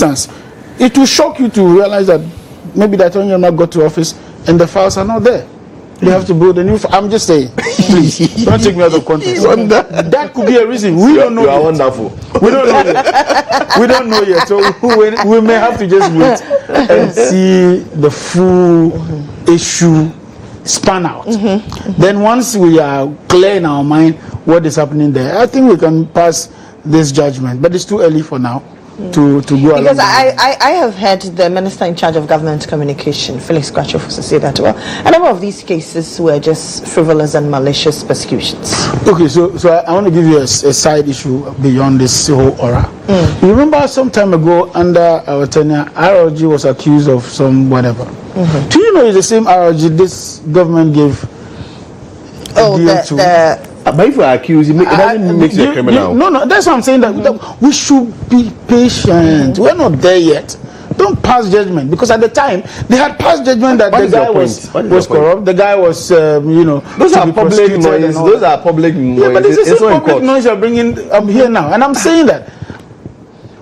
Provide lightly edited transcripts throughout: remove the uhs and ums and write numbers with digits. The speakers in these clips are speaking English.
It will shock you to realize that maybe the Attorney General got to office and the files are not there. They have to build a new. I'm just saying, please don't take me out of context. That could be a reason. We don't know. You are wonderful. We don't know yet. We don't know yet. So we may have to just wait and see the full issue span out. Then once we are clear in our mind what is happening there, I think we can pass this judgment. But it's too early for now. To go along. Because I have heard the Minister in charge of Government Communication, Felix Kwachofosu, say that, well, a number of these cases were just frivolous and malicious persecutions. Okay, so I want to give you a side issue beyond this whole aura. You remember some time ago under our tenure, RLG was accused of some whatever. Do you know it's the same RLG this government gave a deal to? But if you are accused, it doesn't make you a criminal. No, that's what I'm saying. That we should be patient. We're not there yet. Don't pass judgment, because at the time they had passed judgment that the guy was corrupt. The guy was, those are public noise. Those are public noise. Yeah, but this is public noise you're bringing up here now, and I'm saying that.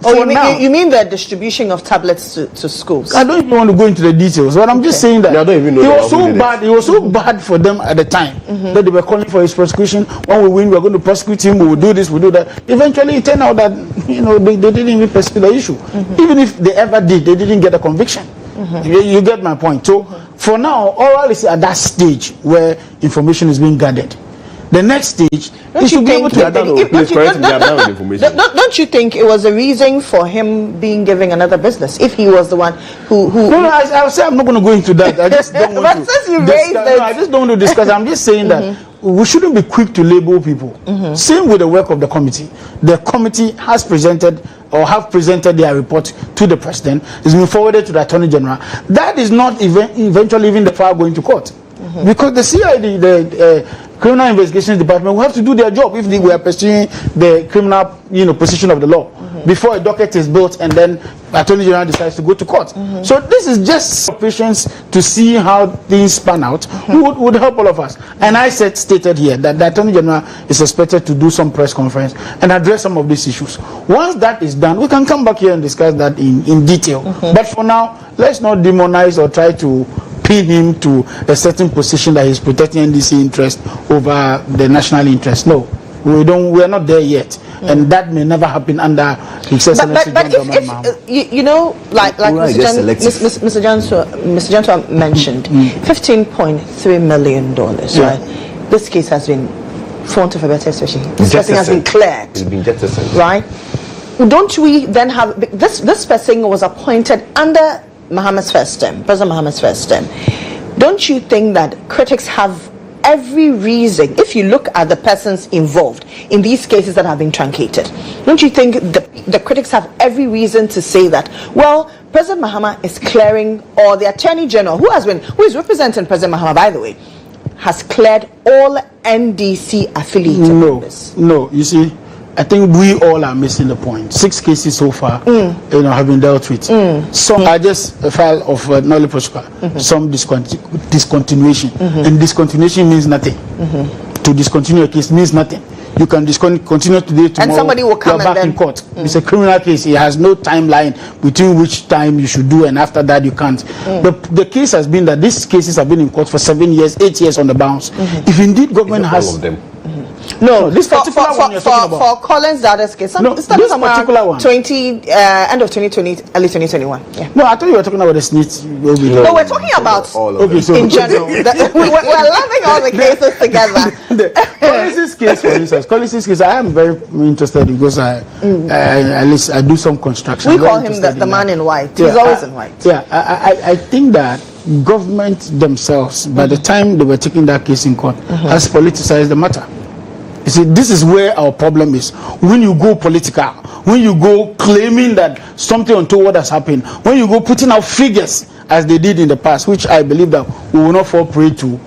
You mean the distribution of tablets to schools? I don't even want to go into the details, but I'm just saying that I don't even know it was so bad. It was so bad for them at the time that they were calling for his prosecution. When we win, we're going to prosecute him. We will do this, we will do that. Eventually, it turned out that they didn't even pursue the issue. Even if they ever did, they didn't get a conviction. You get my point. So for now, oral is at that stage where information is being gathered. The next stage, he should be able to. Don't you think it was a reason for him being given another business if he was the one who? No, I'll say I'm not going to go into that. I just don't want to. Since you raised it, I just don't want to discuss. I'm just saying that we shouldn't be quick to label people. Same with the work of the committee. The committee has presented or have presented their report to the president. It's been forwarded to the Attorney General. That is not eventually even the file going to court, because the CID, the Criminal Investigations Department, will have to do their job if they were pursuing the criminal, position of the law before a docket is built and then Attorney General decides to go to court. So this is just patience to see how things span out would help all of us. And I stated here that the Attorney General is expected to do some press conference and address some of these issues. Once that is done, we can come back here and discuss that in detail. But for now, let's not demonize or try to pin him to a certain position that he's protecting NDC interest over the national interest. No, we are not there yet, and that may never happen under His Excellency. But if like Mr. Johnson mentioned, $15.3 million, right? This case has been, for want of a better expression, this person has been cleared. It's been jettisoned, right? Don't we then have this person was appointed under Mahama's first term, President Mahama's first term? Don't you think that critics have every reason, if you look at the persons involved in these cases that have been truncated, don't you think the critics have every reason to say that, well, President Mahama is clearing, or the Attorney General, who is representing President Mahama, by the way, has cleared all NDC affiliated members? No, you see, I think we all are missing the point. 6 cases so far, have been dealt with. Some are just a file of null prosecution. Some discontinuation, and discontinuation means nothing. To discontinue a case means nothing. You can continue today, tomorrow, and somebody will come back in court. It's a criminal case. It has no timeline between which time you should do and after that you can't. The case has been that these cases have been in court for 7 years, 8 years on the bounce. If indeed government has all of them. No, this particular one you're talking about. For Collins Dada's case, this particular one. End of 2020, early 2021. Yeah. No, I thought you were talking about the snitch. No, we're talking about in general. We're lumping all the cases together. Collins' case, for instance, Collins' case, I am very interested because at least I do some construction. We call him the man in white. He's always in white. Yeah, I think that government themselves, by the time they were taking that case in court, has politicized the matter. You see, this is where our problem is. When you go political, when you go claiming that something untoward has happened, when you go putting out figures as they did in the past, which I believe that we will not fall prey to,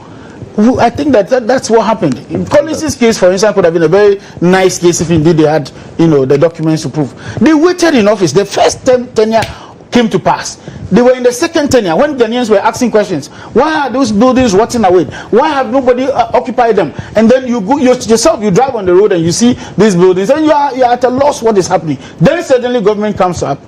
I think that's what happened. In Collins' case, for instance, could have been a very nice case if indeed they had, the documents to prove. They waited in office. The first tenure came to pass. They were in the second tenure when Ghanaians were asking questions. Why are those buildings rotting away? Why have nobody occupied them? And then you go yourself, you drive on the road and you see these buildings and you are at a loss what is happening. Then suddenly government comes up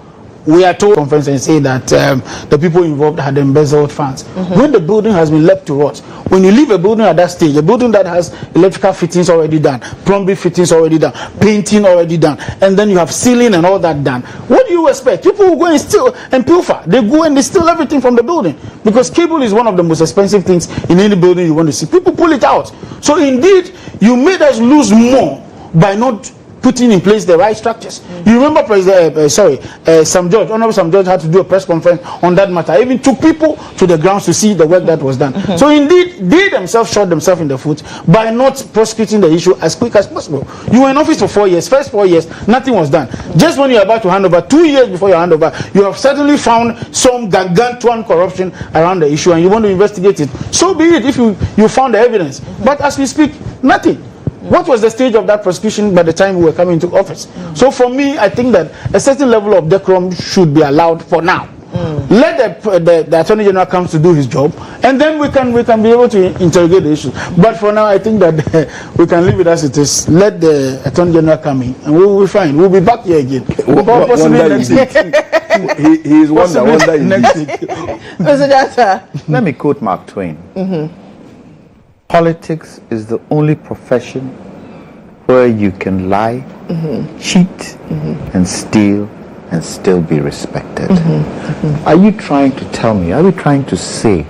we are told conference and say that the people involved had embezzled funds. When the building has been left to rot, when you leave a building at that stage, a building that has electrical fittings already done, plumbing fittings already done, painting already done, and then you have ceiling and all that done, what do you expect? People will go and steal and pilfer. They go and they steal everything from the building, because cable is one of the most expensive things in any building you want to see. People pull it out. So indeed, you made us lose more by not putting in place the right structures. You remember Sam George, Honorable Sam George had to do a press conference on that matter. Even took people to the grounds to see the work that was done. So indeed, they themselves shot themselves in the foot by not prosecuting the issue as quick as possible. You were in office for 4 years. First 4 years, nothing was done. Just when you're about to hand over, 2 years before you hand over, you have certainly found some gargantuan corruption around the issue and you want to investigate it. So be it if you found the evidence. But as we speak, nothing. What was the stage of that prosecution by the time we were coming into office? So for me, I think that a certain level of decorum should be allowed for now. Let the Attorney General come to do his job, and then we can be able to interrogate the issue. But for now, I think that we can leave it as it is. Let the Attorney General come in, and we will be fine. We'll be back here again. Possibly next week. He is wonder next week. Mr. Jata. Let me quote Mark Twain. Politics is the only profession where you can lie, cheat, and steal and still be respected. Are you trying to tell me, are we trying to say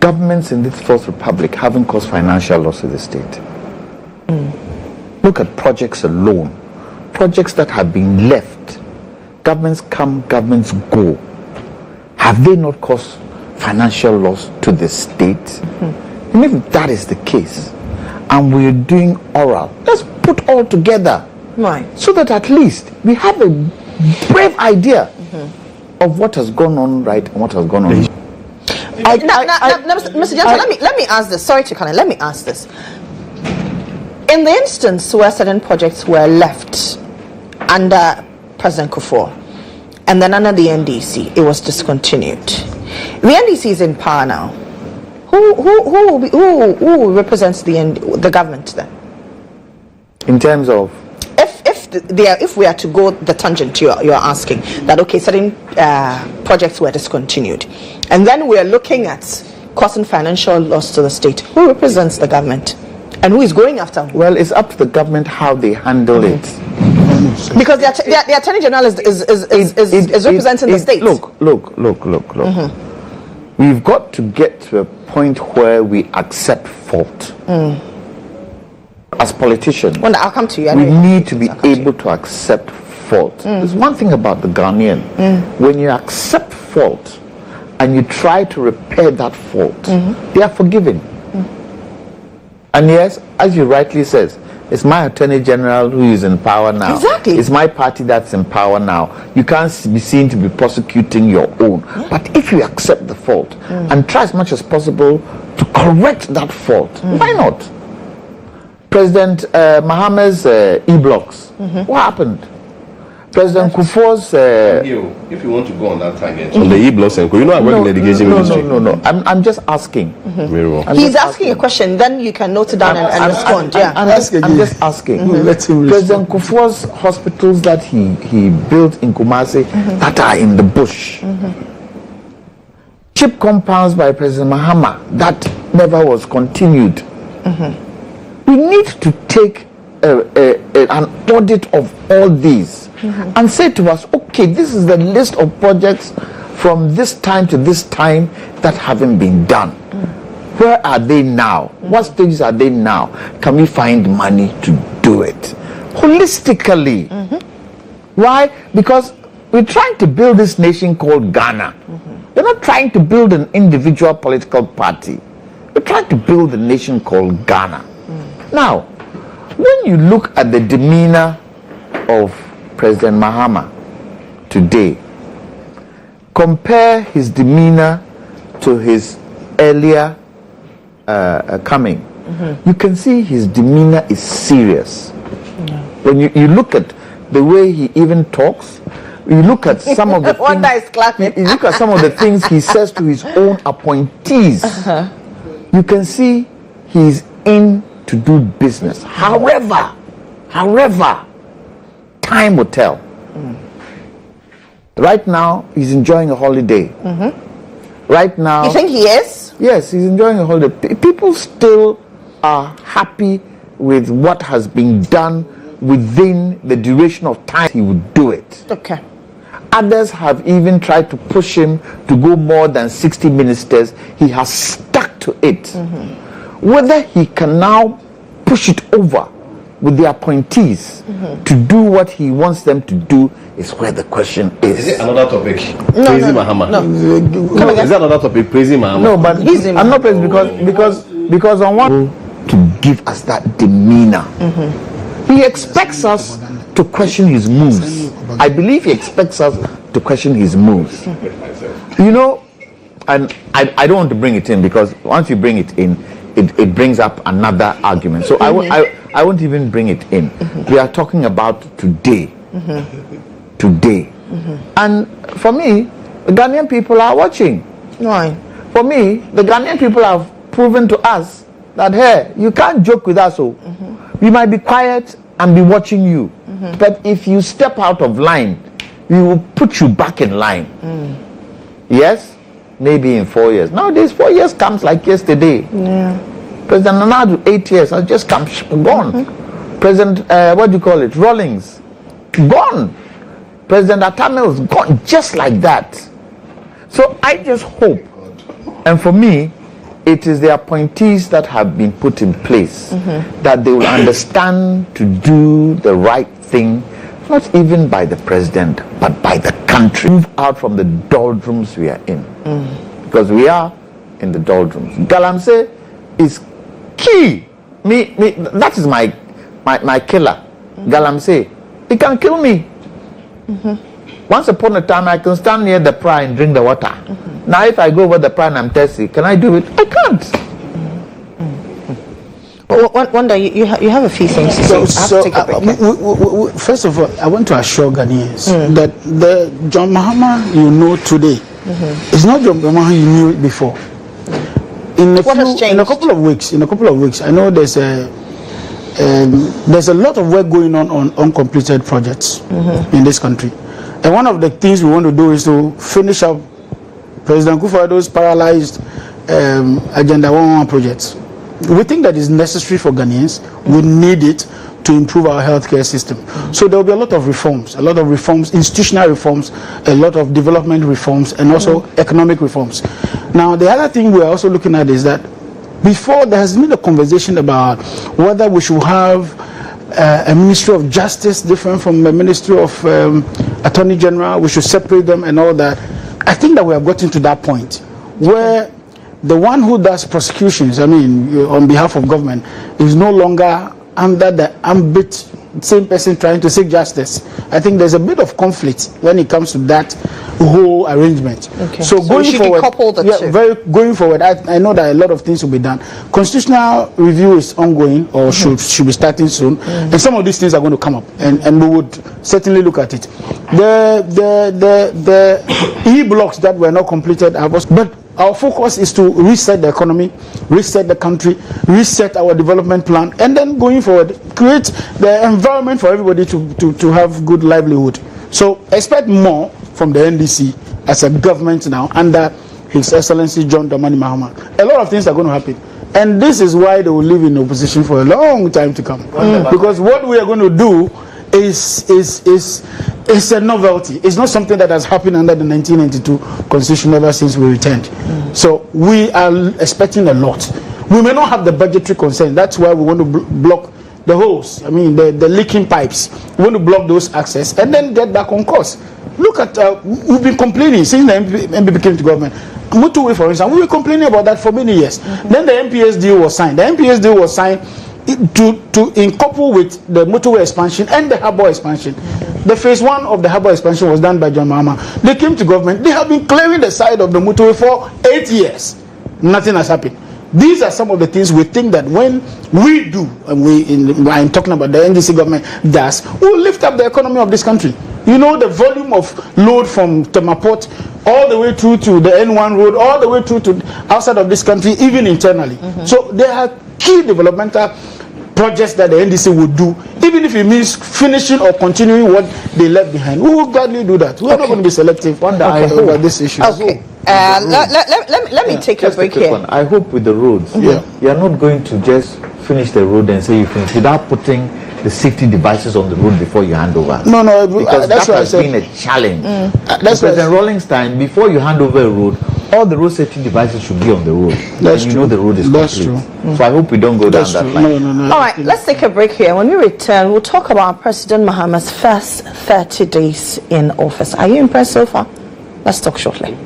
governments in this Fourth Republic haven't caused financial loss to the state? Look at projects alone. Projects that have been left. Governments come, governments go. Have they not caused financial loss to the state? And if that is the case, and we're doing oral, let's put all together. Right. So that at least we have a brave idea of what has gone on right and what has gone on. Mr. Johnson, let me ask this. Sorry to kind of let me ask this. In the instance where certain projects were left under President Kufuor, and then under the NDC, it was discontinued. The NDC is in power now. Who represents the government then? In terms of, if we are to go the tangent you're asking, that okay, certain projects were discontinued, and then we are looking at causing financial loss to the state, who represents the government and who is going after who? Well, it's up to the government how they handle it. Because the Attorney General is representing the state. Look. We've got to get to a point where we accept fault. As politicians, well, I'll come to you. We need to be able to accept fault. There's one thing about the Ghanaian. When you accept fault and you try to repair that fault, they are forgiven. And yes, as you rightly says, it's my Attorney General who is in power now. Exactly. It's my party that's in power now. You can't be seen to be prosecuting your own. But if you accept the fault and try as much as possible to correct that fault, why not? President Mohammed's e-blocks, what happened? President Kufuor's... if you want to go on that tangent, on the e-blocks, you know I work in the education ministry. No. I'm just asking. Very well. He's asking a question, then you can note it down and respond. I'm just asking. President Kufuor's hospitals that he built in Kumasi that are in the bush. Cheap compounds by President Mahama that never was continued. We need to take an audit of all these and say to us, okay, this is the list of projects from this time to this time that haven't been done. Where are they now? What stages are they now? Can we find money to do it holistically? Why? Because we're trying to build this nation called Ghana. We're not trying to build an individual political party. We're trying to build a nation called Ghana. Now, when you look at the demeanor of President Mahama today, compare his demeanor to his earlier coming, you can see his demeanor is serious. When you look at the way he even talks, you look at some of the things, you look at some of the things he says to his own appointees, you can see he's in to do business. However, time will tell. Right now, he's enjoying a holiday. Right now... You think he is? Yes, he's enjoying a holiday. People still are happy with what has been done within the duration of time he would do it. Okay. Others have even tried to push him to go more than 60 ministers. He has stuck to it. Whether he can now push it over with the appointees to do what he wants them to do is where the question is. Is it another topic? No, Praising Mahama. No. Is that another topic? Praising Mahama. No, but I'm not praising because on one to give us that demeanor. He expects us to question his moves. I believe he expects us to question his moves. You know, and I don't want to bring it in because once you bring it in, it brings up another argument. So I won't even bring it in. We are talking about today. Today. And for me, the Ghanaian people are watching. Why? For me, the Ghanaian people have proven to us that, hey, you can't joke with us. So we might be quiet and be watching you. But if you step out of line, we will put you back in line. Yes? Maybe in 4 years. Nowadays, 4 years comes like yesterday. Yeah. President Nana, 8 years, has just come, gone. President, what do you call it? Rawlings, gone. President Atamil's gone, just like that. So I just hope, and for me, it is the appointees that have been put in place that they will understand to do the right thing, not even by the president, but by the country. Move out from the doldrums we are in. Because we are in the doldrums. Galamsey is key. That is my killer. Galamsey. He can kill me. Once upon a time, I can stand near the pride and drink the water. Now, if I go over the pride and I'm thirsty, can I do it? I can't. Wonder, you have a few things to say. First of all, I want to assure Ghanaians that the John Mahama you know today is not John Mahama you knew before. In a couple of weeks, I know there's a lot of work going on uncompleted projects in this country. And one of the things we want to do is to finish up President Kufuor's paralyzed Agenda 111 projects. We think that is necessary for Ghanaians. We need it to improve our healthcare system. So there will be a lot of reforms, institutional reforms, a lot of development reforms, and also economic reforms. Now, the other thing we are also looking at is that before there has been a conversation about whether we should have a Ministry of Justice different from the Ministry of Attorney General, we should separate them and all that. I think that we have gotten to that point where the one who does prosecutions, on behalf of government, is no longer under the ambit, same person trying to seek justice. I think there's a bit of conflict when it comes to that whole arrangement. Okay. So going forward, going forward, I know that a lot of things will be done. Constitutional review is ongoing or should be starting soon, and some of these things are going to come up, and we would certainly look at it. The e-blocks that were not completed, but our focus is to reset the economy, reset the country, reset our development plan, and then going forward, create the environment for everybody to have good livelihood. So expect more from the NDC as a government now under His Excellency John Dramani Mahama. A lot of things are going to happen. And this is why they will live in opposition for a long time to come. Because what we are going to do is a novelty. It's not something that has happened under the 1992 Constitution ever since we returned. So we are expecting a lot. We may not have the budgetary concern. That's why we want to block the holes. The leaking pipes. We want to block those access and then get back on course. Look at, we've been complaining since the MPP came to government. Motorway, for instance, we were complaining about that for many years. Then the MPS deal was signed. The MPS deal was signed in couple with the motorway expansion and the harbour expansion. The phase 1 of the harbour expansion was done by John Mahama. They came to government. They have been clearing the side of the motorway for 8 years. Nothing has happened. These are some of the things we think that when we do, and I'm talking about the NDC government does, we'll lift up the economy of this country. You know, the volume of load from Temaport all the way through to the N1 road, all the way through to outside of this country, even internally. So there are key developmental projects that the NDC would do, even if it means finishing or continuing what they left behind. We will gladly do that. We are not going to be selective over this issue. Okay. Let me take a break here. I hope with the roads, you are not going to just finish the road and say you finish without putting the safety devices on the road before you hand over. No, because that's that what has been a challenge. That's because in Rollingstein, before you hand over a road, all the road safety devices should be on the road. That's and true. You know the road is that's complete. True. So I hope we don't go down that line. No. All right, let's take a break here. When we return, we'll talk about President Mahama's first 30 days in office. Are you impressed so far? Let's talk shortly.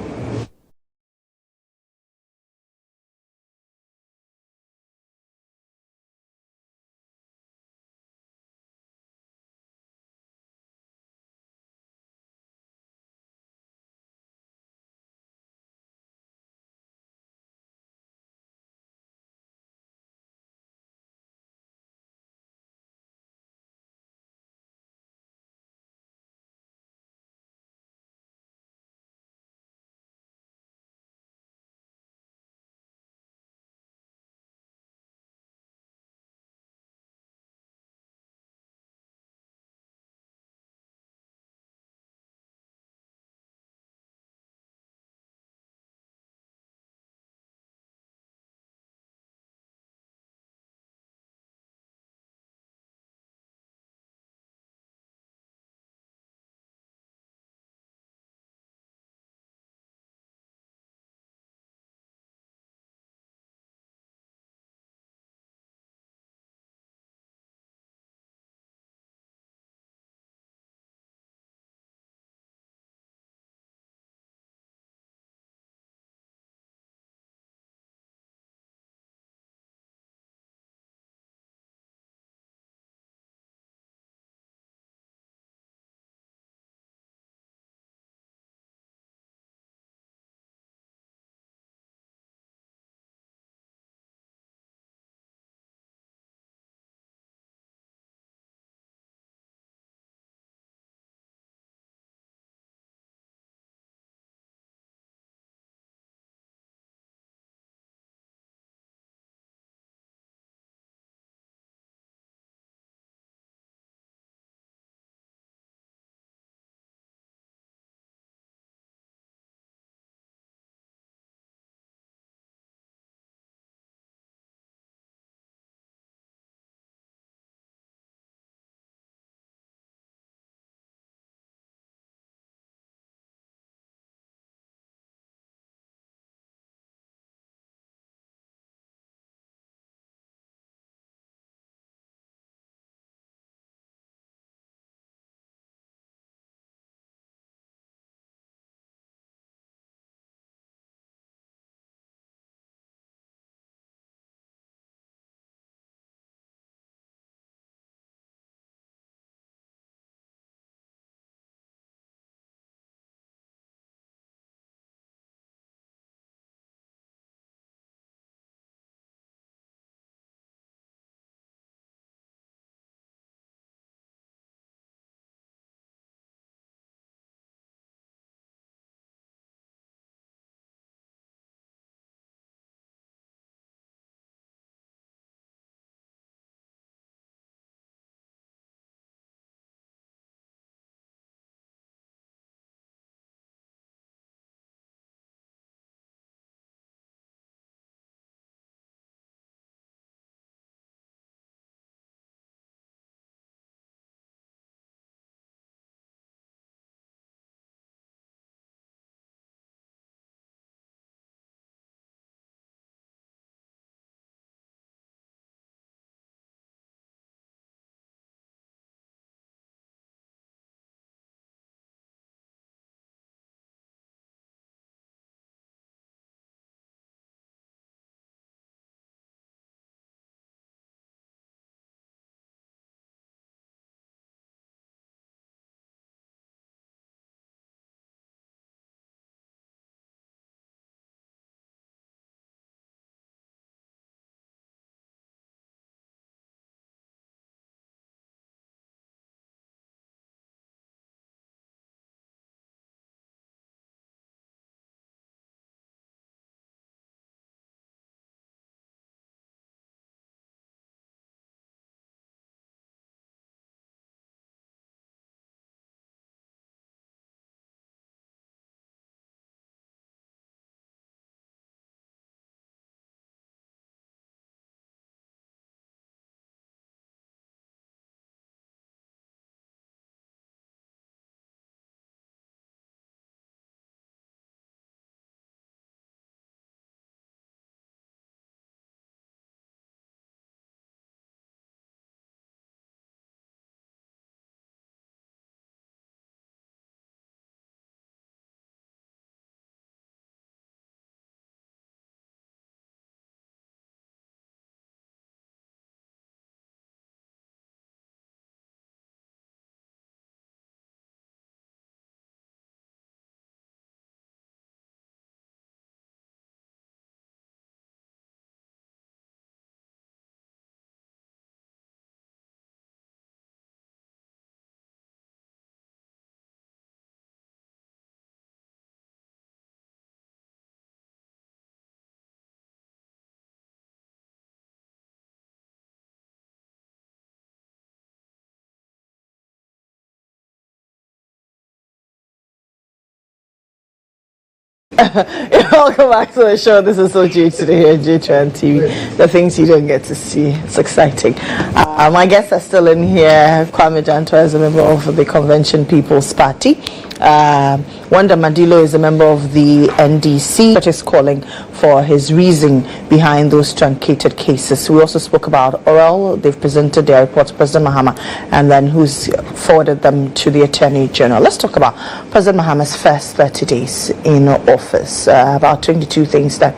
Welcome back to the show. This is OJ today here at GHOne TV. The things you don't get to see. It's exciting. My guests are still in here. Kwame Janto is a member of the Convention People's Party. Wanda Madilo is a member of the NDC, which is calling for his reason behind those truncated cases. We also spoke about Oral. They've presented their report to President Mahama, and then who's forwarded them to the Attorney General. Let's talk about President Mahama's first 30 days in office. About 22 things that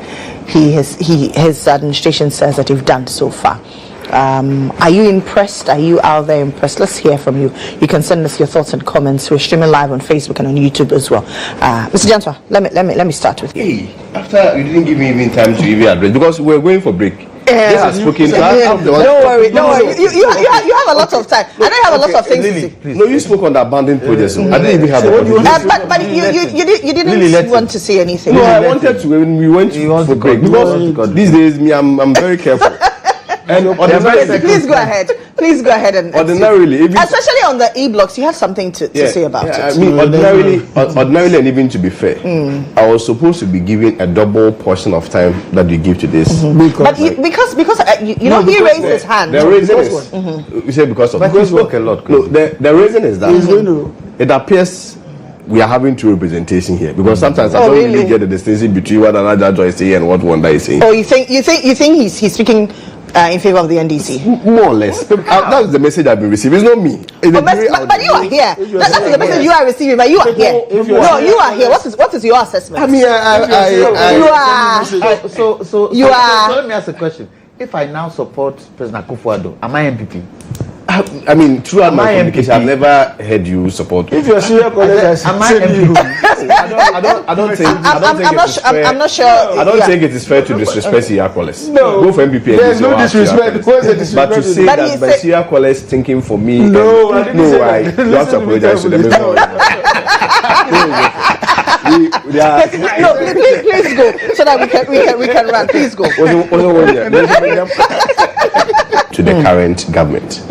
his administration says that they've done so far. Are you impressed? Are you out there impressed? Let's hear from you. You can send us your thoughts and comments. We're streaming live on Facebook and on YouTube as well. Mr. Jantwa, let me start with you. Hey, after you didn't give me even time to even address because we're going for break. This is spoken. Don't worry. You have a lot of time. I don't have a lot of things to say. No, you spoke on the abandoned projects. I didn't even have but you didn't want to say anything. No, I wanted to when we went for break because these days I'm very careful. And please go ahead. Please go ahead and ordinarily, especially on the e-blocks, you have something to say about it. I mean, ordinarily, and even to be fair, I was supposed to be given a double portion of time that you give to this. Because he raised his hand. The reason is, you say because he spoke a lot. No, the reason is that it appears we are having two representation here because sometimes I don't really get the distinction between what another judge is saying and what Wanda is saying. Oh, you think he's speaking in favor of the NDC? More or less. That's the message I've been receiving. It's not me. But you are here. That's the message you are receiving. But you are here. No, you are here. What is your assessment? I mean, So let me ask a question. If I now support President Akufo-Addo, am I MPP? I mean, throughout my communication, I've never heard you support. If you're serious, am I MPP? I don't think it's fair. I'm not sure. I don't think it is fair to disrespect Syria College. No. Go for MPP. There's no disrespect. But to say that by Syria College thinking for me, no, I didn't say that. You have to apologize to them. No, please go so that we can run. Please go. To the current government,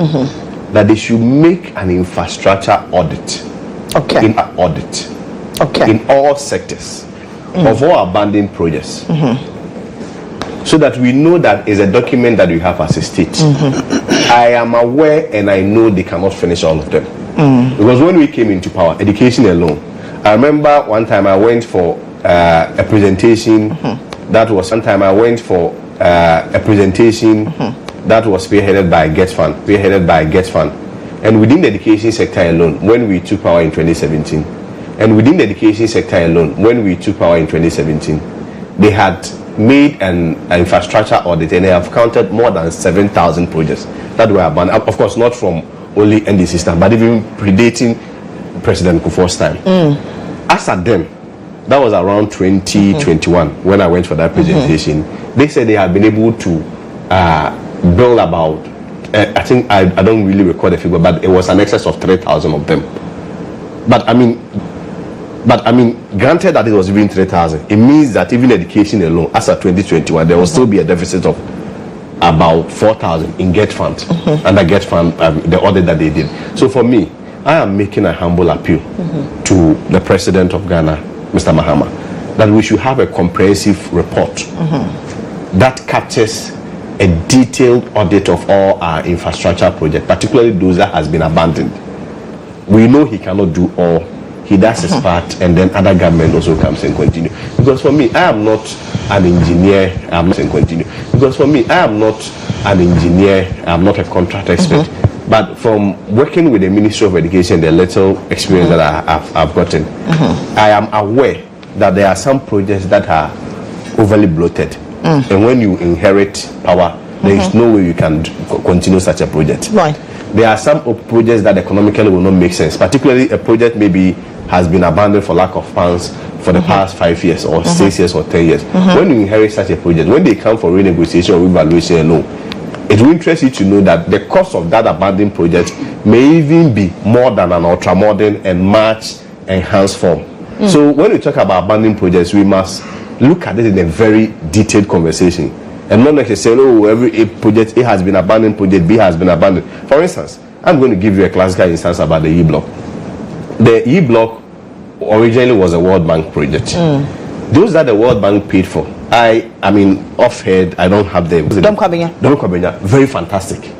that they should make an infrastructure audit. Okay. In all sectors of all abandoned projects, so that we know that is a document that we have as a state. I am aware and I know they cannot finish all of them because when we came into power, education alone. I remember one time I went for a presentation. That was one time I went for a presentation that was spearheaded by GHOne. And within the education sector alone, when we took power in 2017, they had made an infrastructure audit and they have counted more than 7,000 projects that were abandoned. Of course, not from only NDC system, but even predating President Kufuor's time. As at them, that was around 2021 when I went for that presentation. They said they had been able to build about, I think I don't really recall the figure, but it was an excess of 3,000 of them. But I mean, granted that it was even 3,000, it means that even education alone, as at 2021, there will still be a deficit of about 4,000 in GHOne under GHOne, the audit that they did. So for me, I am making a humble appeal to the President of Ghana, Mr. Mahama, that we should have a comprehensive report that captures a detailed audit of all our infrastructure projects, particularly those that has been abandoned. We know he cannot do all. He does his part, and then other government also comes and continue. Because for me, I am not an engineer. I'm not a contract expert. But from working with the Ministry of Education, the little experience that I've gotten, I am aware that there are some projects that are overly bloated. And when you inherit power, there is no way you can continue such a project. Right. There are some projects that economically will not make sense, particularly a project maybe has been abandoned for lack of funds for the past 5 years or 6 years or 10 years. When you inherit such a project, when they come for renegotiation or evaluation alone, it will interest you to know that the cost of that abandoned project may even be more than an ultra-modern and much enhanced form. So when we talk about abandoned projects, we must look at it in a very detailed conversation and not necessarily, every A project A has been abandoned, project B has been abandoned. For instance, I'm going to give you a classical instance about the E-block. The E-block originally was a World Bank project. Those that the World Bank paid for, I mean, off-head, I don't have them. Dom Kwabenya. Very fantastic.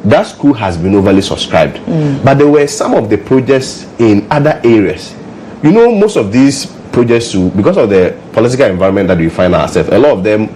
That school has been overly subscribed. But there were some of the projects in other areas. You know, most of these projects, because of the political environment that we find ourselves, a lot of them,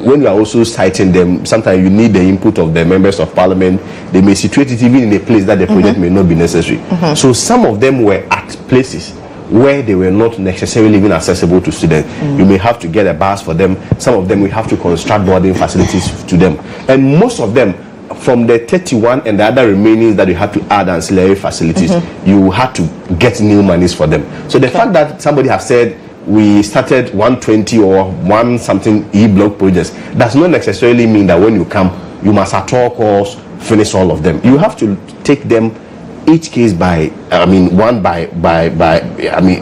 when you are also citing them, sometimes you need the input of the members of parliament. They may situate it even in a place that the project may not be necessary. So some of them were at places where they were not necessarily even accessible to students. You may have to get a bus for them. Some of them we have to construct boarding facilities to them. And most of them, from the 31 and the other remaining that you had to add ancillary facilities, you had to get new monies for them. So the fact that somebody has said we started 120 or one something e-block projects does not necessarily mean that when you come, you must at all costs finish all of them. You have to take them each case by, one by,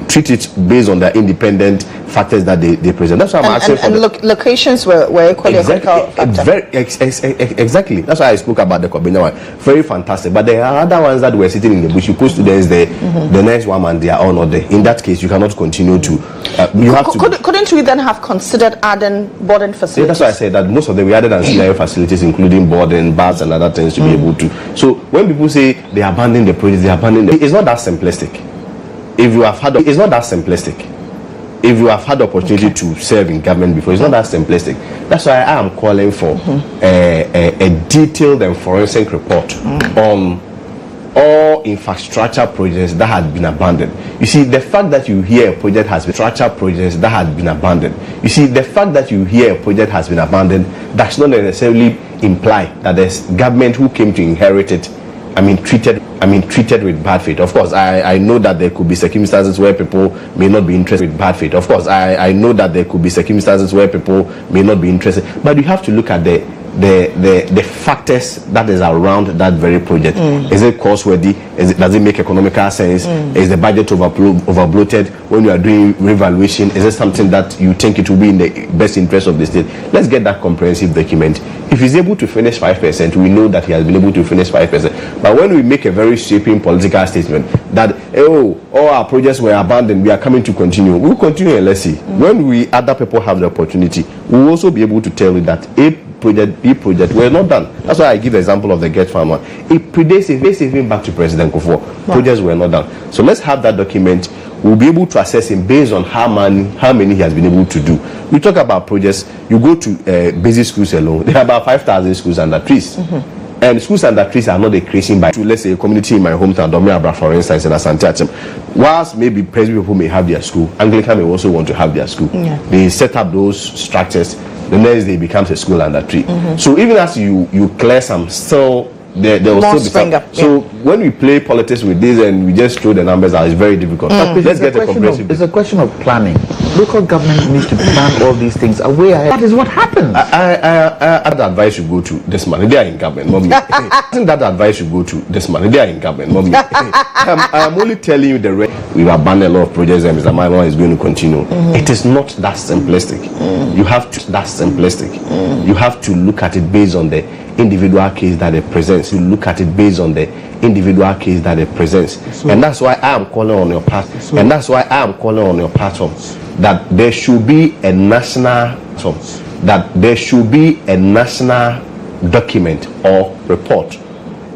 treat it based on the independent factors that they present. That's why I'm asking for. And locations were equally exactly. That's why I spoke about the Kwabenya one. Very fantastic. But there are other ones that were sitting in the bush. You put students there, the next one and they are all not there. In that case, you cannot continue to. Couldn't we then have considered adding boarding facilities? Yeah, that's why I said that most of them we added ancillary facilities, including boarding, bars, and other things to be able to. So when people say they abandon the project, they abandon it's not that simplistic. If you have had, it's not that simplistic. If you have had the opportunity to serve in government before, it's not that simplistic. That's why I am calling for a detailed and forensic report on all infrastructure projects that had been abandoned. You see, the fact that you hear a project has been projects that had been abandoned. You see, the fact that you hear a project has been abandoned does not necessarily imply that there's government who came to inherit it treated with bad faith. Of course, I know that there could be circumstances where people may not be interested with bad faith. Of course, I know that there could be circumstances where people may not be interested. But you have to look at the factors that is around that very project. Is it cost worthy? Does it make economical sense? Is the budget over bloated? When you are doing revaluation, is it something that you think it will be in the best interest of the state? Let's get that comprehensive document. If he's able to finish 5%, we know that he has been able to finish 5%. But when we make a very sweeping political statement that all our projects were abandoned, we are coming to continue, we'll continue and let's see. When other people have the opportunity, we'll also be able to tell you that B project were not done. That's why I give the example of the GHOne one. It predates even back to President Kufuor. Projects were not done. So let's have that document. We'll be able to assess him based on how many he has been able to do. We talk about projects. You go to basic schools alone. There are about 5,000 schools under trees. And schools under trees are not a creation by, let's say, a community in my hometown, Domiabra, for instance, in Asante Achim. Whilst maybe Presbyterian people may have their school, Anglican may also want to have their school. They set up those structures. The next day becomes a school under tree. So even as you clear some, still there will still be some. Up. So when we play politics with this and we just throw the numbers out, it's very difficult. Let's get a comprehensive. It's a question of planning. Local government needs to plan all these things away ahead. That is what happens. That advice should go to this man. They are in government, mommy. I think that advice should go to this man. They are in government, mommy. I'm only telling you the rest. We've abandoned a lot of projects and Mr. Mahama is going to continue. It is not that simplistic. You have to look at it based on the individual case that it presents. You look at it based on the individual case that it presents. And that's why I am calling on your platform. That there should be a national document or report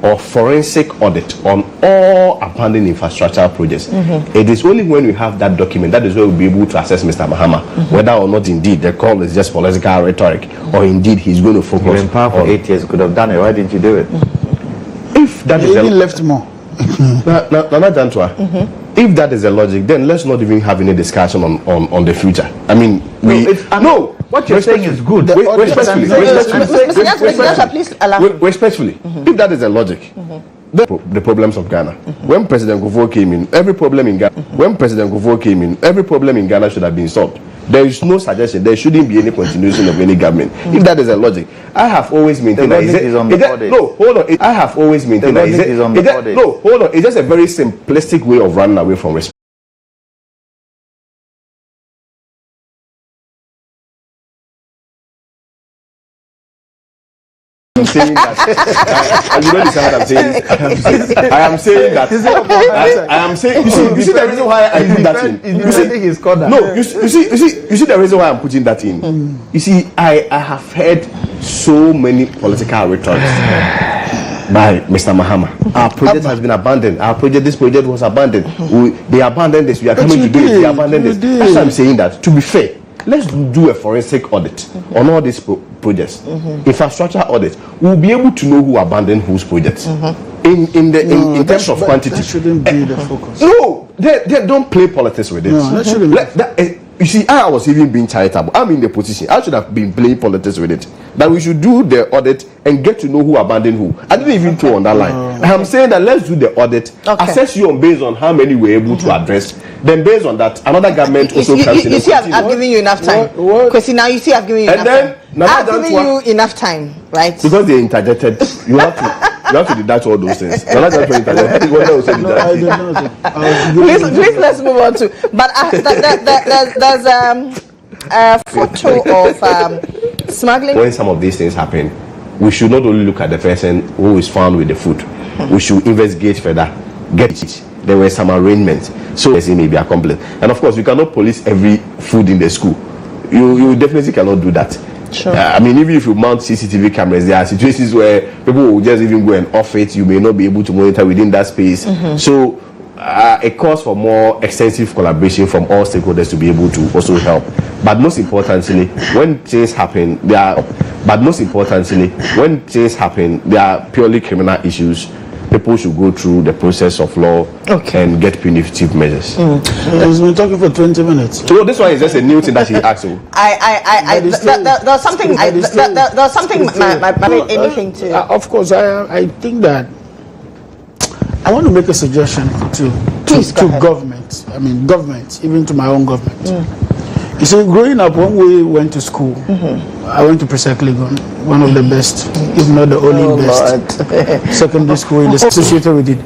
or forensic audit on all abandoned infrastructure projects. It is only when we have that document that is where we'll be able to assess Mr. Mahama whether or not indeed the call is just political rhetoric or indeed he's going to focus. You've been in power for 8 years, could have done it. Why didn't you do it? If that is left more. If that is a logic, then let's not even have any discussion on the future. I mean, what you're saying is good. Respectfully, if that is a logic, the problems of Ghana. When President Kufuor came in, every problem in Ghana should have been solved. There is no suggestion. There shouldn't be any continuation of any government. If that is a logic, I have always maintained that. I have always maintained that. It's just a very simplistic way of running away from responsibility. I'm saying that. You don't understand what I'm saying. I am saying that. I am saying. You see the reason why I put that in. You see his corner. No, you see the reason why I'm putting that in. You see, I have heard so many political rhetoric by Mr. Mahama. Our project has been abandoned. This project was abandoned. They abandoned this. We are coming to do it. They abandoned this. That's why I'm saying that. To be fair, let's do a forensic audit on all these projects. Infrastructure audit. We'll be able to know who abandoned whose projects. In terms of quantity. That shouldn't be the focus. No, they don't play politics with it. No, that shouldn't. You see, I was even being charitable. I'm in the position. I should have been playing politics with it. That we should do the audit and get to know who abandoned who. I didn't even throw on that line. I'm saying that let's do the audit, assess you on based on how many we're able to address. Then based on that, another government also comes in. You see, I've given you enough time. Because now you see, I've given you enough time. I've given you enough time, right? Because they interjected, you have to deduct all those things. You're not just interjected. Please, let's move on to. But there's a photo of smuggling. When some of these things happen, we should not only look at the person who is found with the food. We should investigate further. Get it. There were some arrangements, so it may be accomplished. And of course, you cannot police every food in the school. You definitely cannot do that. Sure. I mean, even if you mount CCTV cameras, there are situations where people will just even go and off it. You may not be able to monitor within that space. So it calls for more extensive collaboration from all stakeholders to be able to also help. But most importantly, when things happen, there are purely criminal issues. People should go through the process of law and get punitive measures. He's been talking for 20 minutes. So this one is just a new thing that he asked. There's something. Anything to. Of course, I think that I want to make a suggestion to government. I mean, government, even to my own government. You see, growing up, when we went to school, I went to Presidency, one of the best, if not the only best, secondary school in the associated with it.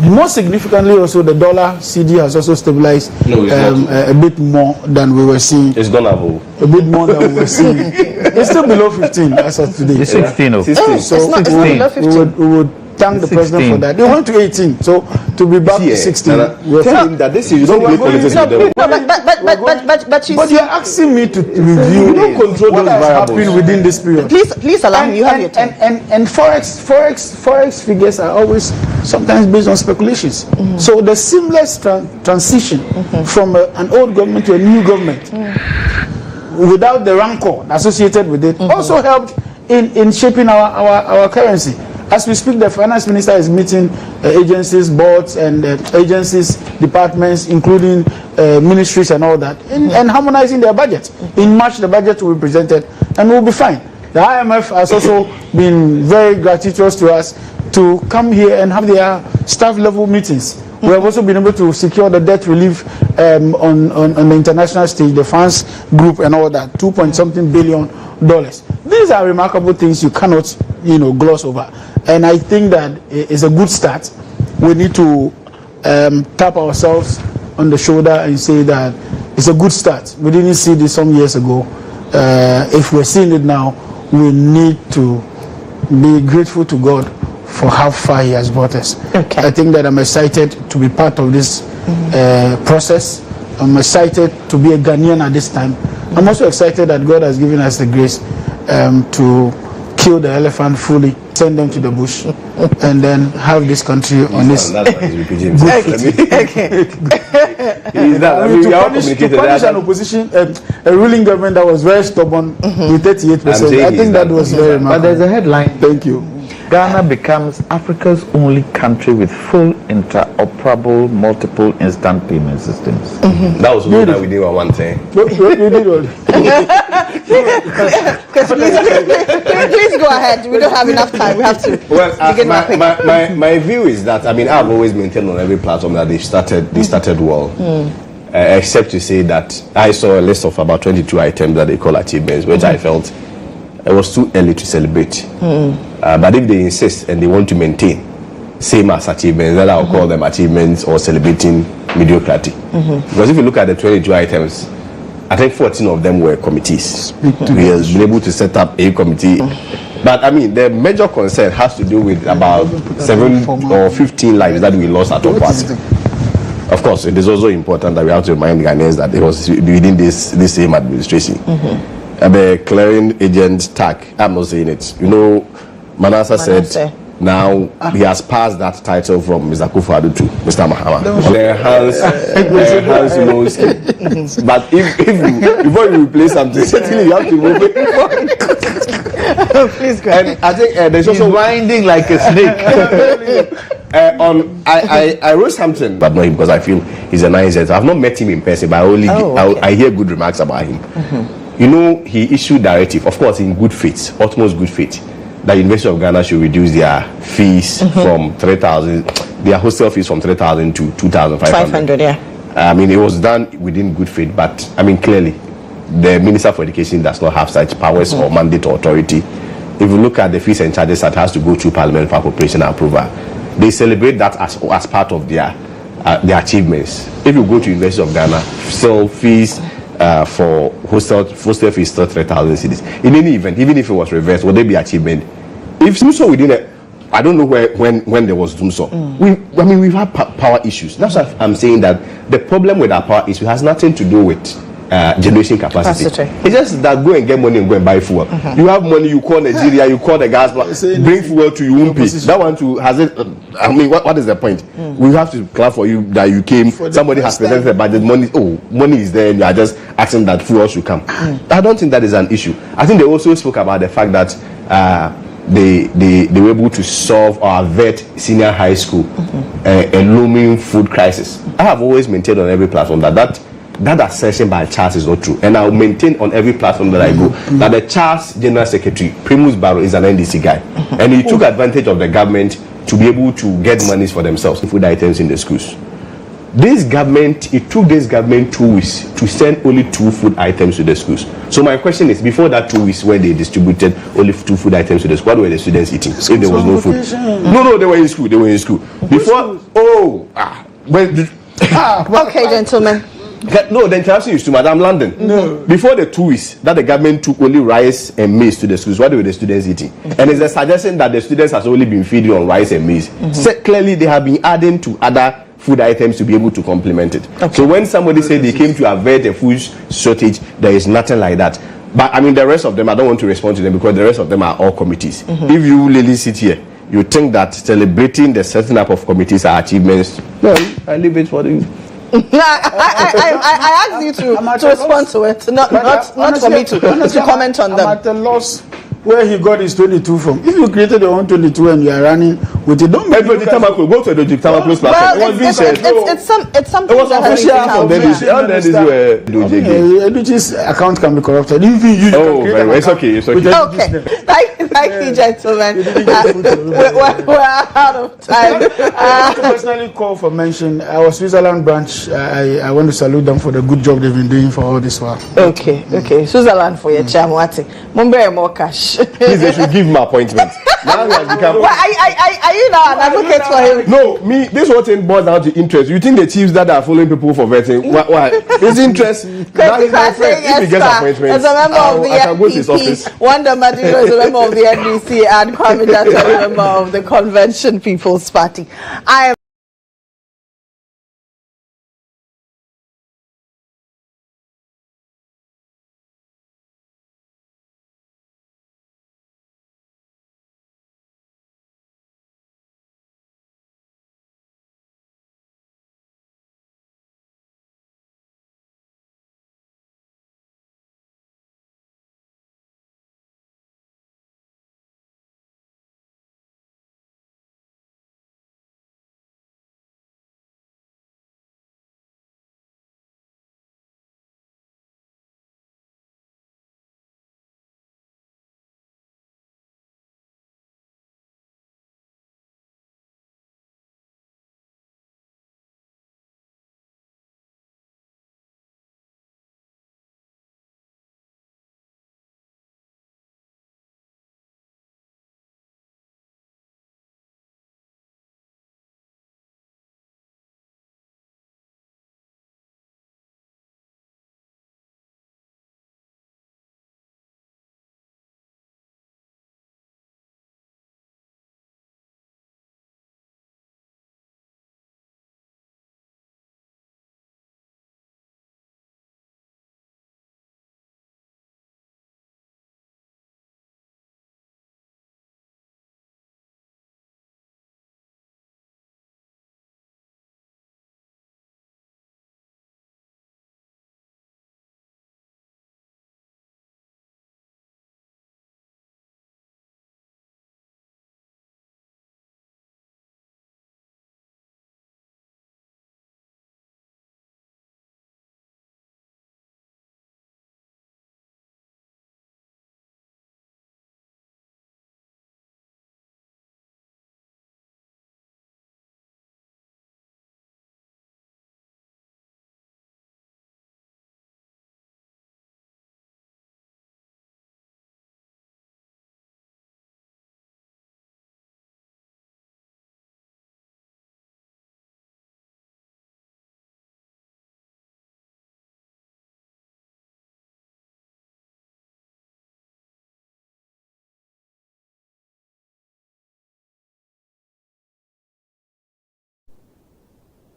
More significantly, also the dollar CD has also stabilized a bit more than we were seeing. It's gone up. A bit more than we were seeing. It's still below 15 as of today. It's 16. So it's not below 15. We would thank the president for that. They went to 18, so to be back to 16. Tell him that this is you don't need politics with them. But you're asking me to review. You don't control what those has variables. happened within this period. Please allow me. You have your time. And forex figures are always sometimes based on speculations. So the seamless transition from an old government to a new government, without the rancor associated with it, also helped in shaping our currency. As we speak, the finance minister is meeting agencies, boards, and agencies, departments, including ministries and all that, and harmonizing their budget. In March, the budget will be presented, and we'll be fine. The IMF has also been very gratuitous to us to come here and have their staff level meetings. We have also been able to secure the debt relief on the international stage, the France group and all that, $2.something billion. These are remarkable things you cannot, gloss over. And I think that it's a good start. We need to tap ourselves on the shoulder and say that it's a good start. We didn't see this some years ago. If we're seeing it now, we need to be grateful to God for how far He has brought us. I think that I'm excited to be part of this process. I'm excited to be a Ghanaian at this time. I'm also excited that God has given us the grace to kill the elephant fully, send them to the bush, and then have this country on this. That's what he's repeating. To punish an opposition, a ruling government that was very stubborn with 38%. I think that was very remarkable. But there's a headline. Thank you. Ghana becomes Africa's only country with full interoperable multiple instant payment systems. That was what we did one thing. You did all. Please go ahead. We don't have enough time. We have to begin my view is that, I've always maintained on every platform that they started well. Except to say that I saw a list of about 22 items that they call achievements, which I felt it was too early to celebrate. But if they insist and they want to maintain same as achievements, then I'll call them achievements or celebrating mediocrity. Because if you look at the 22 items, I think 14 of them were committees. We have been able to set up a committee But I mean, the major concern has to do with about 7 or 15 lives that we lost at Okwasi. Of course, it is also important that we have to remind Ghanaians that it was within this same administration. The clearing agent tag, I'm not saying it. You know, Manasseh said now he has passed that title from Mr. Kufuor to Mr. Mahama. The hands low scheme. But if before you replace something, certainly you have to move it. Please go. And I think there's also winding like a snake. I wrote something, but not him because I feel he's a nice guy. I've not met him in person, but I hear good remarks about him. You know, he issued directive, of course, in good faith, utmost good faith, that University of Ghana should reduce their fees from 3,000, their hostel fees from 3,000 to 2,500. 500, yeah. I mean, it was done within good faith, but I mean, clearly, the Minister for Education does not have such powers or mandate or authority. If you look at the fees and charges that has to go through Parliament for appropriation and approval, they celebrate that as part of their achievements. If you go to University of Ghana, still fees for hostel fees still 3,000 cedis. In any event, even if it was reversed, would there be achievement? If so within it, I don't know when there was Dumso. We've had power issues. That's why I'm saying that the problem with our power issue has nothing to do with generation capacity. It's just that go and get money and go and buy fuel. You have money, you call Nigeria, you call the gas plant, bring fuel to you, won't pay. That one too has it. I mean, what is the point? We have to clap for you that you came. Somebody has presented the budget. Money is there, and you are just asking that fuel should come. I don't think that is an issue. I think they also spoke about the fact that they were able to solve or avert senior high school a looming food crisis. I have always maintained on every platform that assertion by Charles is not true, and I'll maintain on every platform that I go that the Charles General Secretary Primus Barrow is an NDC guy, and he took advantage of the government to be able to get monies for themselves, food items in the schools. It took this government 2 weeks to send only 2 food items to the schools. So my question is, before that 2 weeks when they distributed only 2 food items to the school, what were the students eating if there was no food? No, they were in school. Before, Okay, gentlemen. No, the interruption is to Madam London. No. Before the 2 weeks that the government took only rice and maize to the schools, what were the students eating? And it's a suggestion that the students has only been feeding on rice and maize. So clearly, they have been adding to other food items to be able to complement it. Okay. So when somebody said they came to avert a food shortage, there is nothing like that. But I mean, the rest of them, I don't want to respond to them because the rest of them are all committees. If you Lily sit here, you think that celebrating the setting up of committees are achievements, well, I leave it for you. I asked you to respond to it, not for me to comment on them. I'm at a loss where he got his 22 from. If you created your own 22 and you are running with it, don't go to the Tamako's platform. Well, it's something. It was official from Educhi's account can be corrupted. Even you it's okay. Okay. Thank you, gentlemen. We're out of time. I personally call for mention. Our Switzerland branch, I want to salute them for the good job they've been doing for all this while. Okay. Switzerland for your Chamwati. Mumbai more cash. Please, they should give him appointments. Now he has become. Are you now an advocate for him? No, this whole thing boils down to interest. You think the chiefs that are following people for vetting? Why? His interest. Now he's my friend. If he gets appointments, as a member of the I can go to his office. Wanda Maduro is a member of the NDC, and Kwame Datta is a member of the Convention People's Party. I am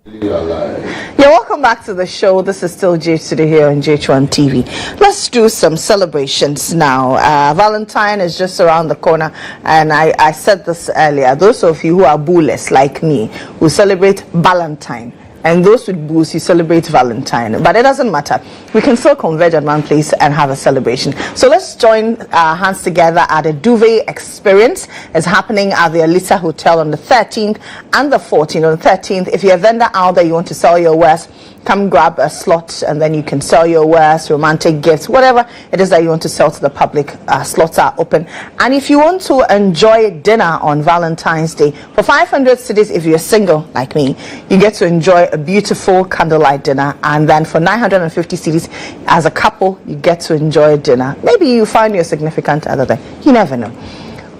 Yeah, welcome back to the show. This is still J today here on GHOne TV. Let's do some celebrations now. Valentine is just around the corner, and I said this earlier. Those of you who are boolless like me who celebrate Valentine, and those with booze, you celebrate Valentine. But it doesn't matter. We can still converge at one place and have a celebration. So let's join our hands together at a duvet experience. It's happening at the Elisa Hotel on the 13th and the 14th. On the 13th, if you're a vendor out there, you want to sell your wares, come grab a slot and then you can sell your wares, romantic gifts, whatever it is that you want to sell to the public. Slots are open. And if you want to enjoy dinner on Valentine's Day, for 500 cedis, if you're single like me, you get to enjoy a beautiful candlelight dinner. And then for 950 cedis, as a couple, you get to enjoy dinner. Maybe you find your significant other there. You never know.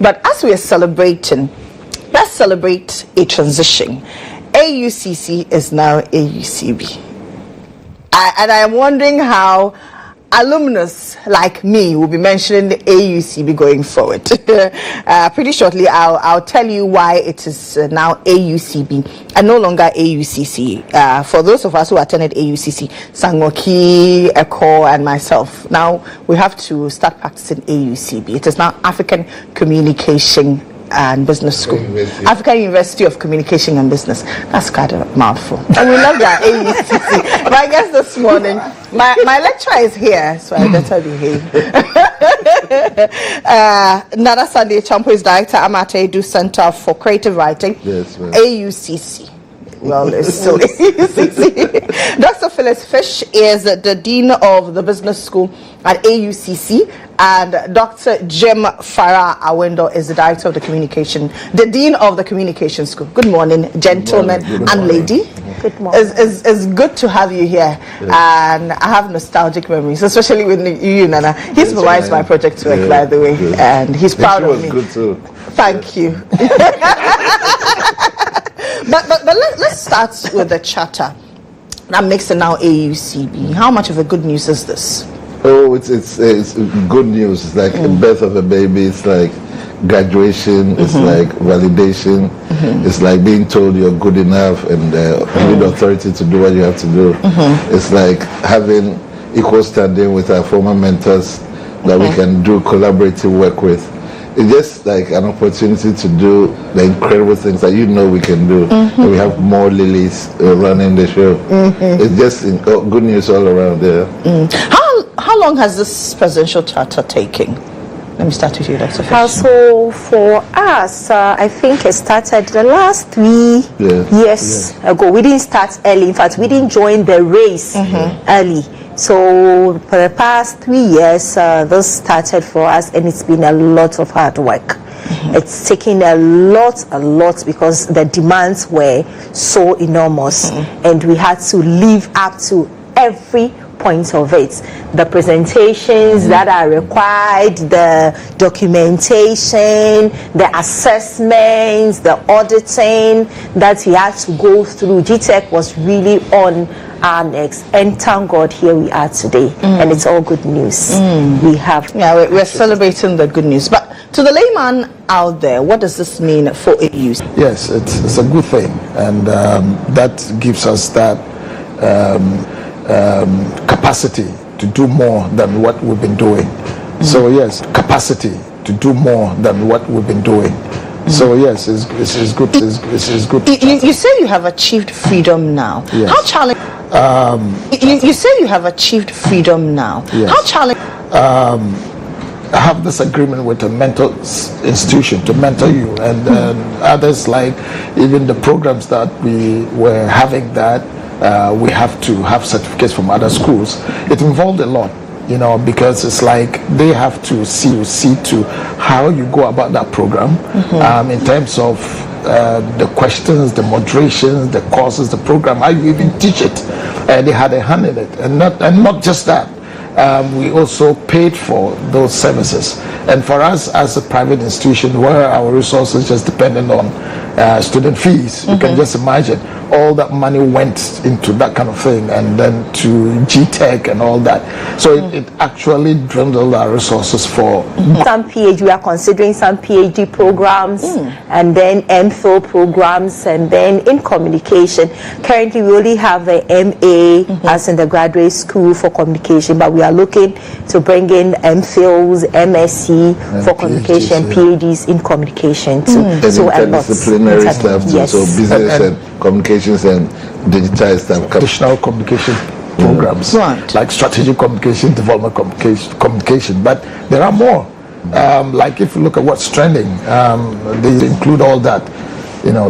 But as we are celebrating, let's celebrate a transition. AUCC is now AUCB. And I am wondering how alumnus like me will be mentioning the AUCB going forward. Pretty shortly, I'll tell you why it is now AUCB and no longer AUCC. For those of us who attended AUCC, Sangoki, Eko, and myself, now we have to start practicing AUCB. It is now African Communication and Business School. African University of Communication and Business. That's kind of a mouthful. And we love that AUCC. But I guess this morning, my lecturer is here, so I better behave. Nada Sunday Champo is Director, Amate Edu Center for Creative Writing. Yes, AUCC. Well, it's still AUCC. Dr. Phyllis Fish is the Dean of the Business School at AUCC, and Dr. Jim Farah Awendo is the Director of the Dean of the Communication School. Good morning, gentlemen and lady. Good morning. It's good to have you here, and I have nostalgic memories, especially with you, Nana. He supervised my project work, by the way, and he's proud of me. Good too. Thank you. But let's start with the charter that makes it now AUCB. How much of a good news is this? Oh, it's good news. It's like the birth of a baby. It's like graduation. It's like validation. It's like being told you're good enough and given authority to do what you have to do. It's like having equal standing with our former mentors that we can do collaborative work with. It's just like an opportunity to do the incredible things that we can do. And we have more lilies running the show. It's just good news all around there. How long has this presidential charter taken? Let me start with you, Dr. Fish. So for us, I think it started the last 3 years ago. We didn't start early. In fact, we didn't join the race early. So for the past 3 years, this started for us, and it's been a lot of hard work. It's taken a lot because the demands were so enormous, and we had to live up to every point of it. The presentations that are required, the documentation, the assessments, the auditing that we had to go through. GTech was really on our necks, and thank God here we are today, and it's all good news. We're celebrating the good news. But to the layman out there, what does this mean for AU? Yes, it's a good thing, and that gives us that capacity to do more than what we've been doing. So yes, capacity to do more than what we've been doing. So yes, it's good. It's good. You say you have achieved freedom now. Yes. How challenging? You say you have achieved freedom now. Yes. How challenging? I have this agreement with a mental institution to mentor you, and others, like even the programs that we were having that we have to have certificates from other schools. It involved a lot, because it's like they have to see to how you go about that program in terms of the questions, the moderations, the courses, the program, how you even teach it. They had a hand in it, and not just that. We also paid for those services, and for us as a private institution where our resources just dependent on student fees, you can just imagine all that money went into that kind of thing, and then to GTech and all that. So it actually dwindled our resources for some PhD. We are considering some PhD programs, and then MPhil programs, and then in communication. Currently, we only have the MA as in the graduate school for communication, but we are looking to bring in MPhils, MSc for communication, PhDs in communication too. And So interdisciplinary stuff too. Yes. So business and communications and digitized stuff. additional communication programs, Right. like strategic communication, development communication. But there are more. Like if you look at what's trending, they include all that,